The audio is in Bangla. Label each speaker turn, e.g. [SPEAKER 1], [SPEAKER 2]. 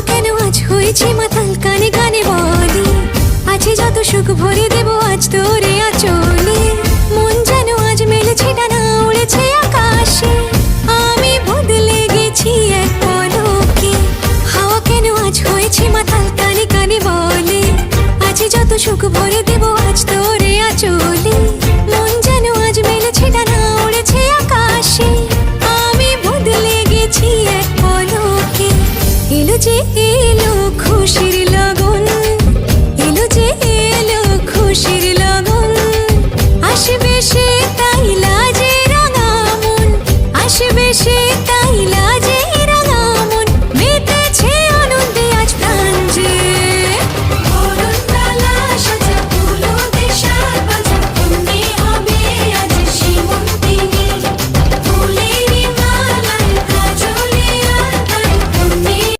[SPEAKER 1] কেন আজ হয়েছে মাতাল, কানে কানে বলি আছে যত সুখ ভরে দেব আজ তোরে আঁচলে। মন যেন আজ মেলেছে ডানা, উড়েছে আকাশে, আমি বদলে গেছি এক পলকে। হাওয়া কেন আজ হয়েছে মাতাল, কানে কানে বলে আছে যত সুখ ভরে দেব আজ তোরে আঁচলে। মন যেন আজ মেলেছে ডানা, উড়েছে আকাশে, আমি বদলে গেছি এক পলকে। এলো যে এলো খুশির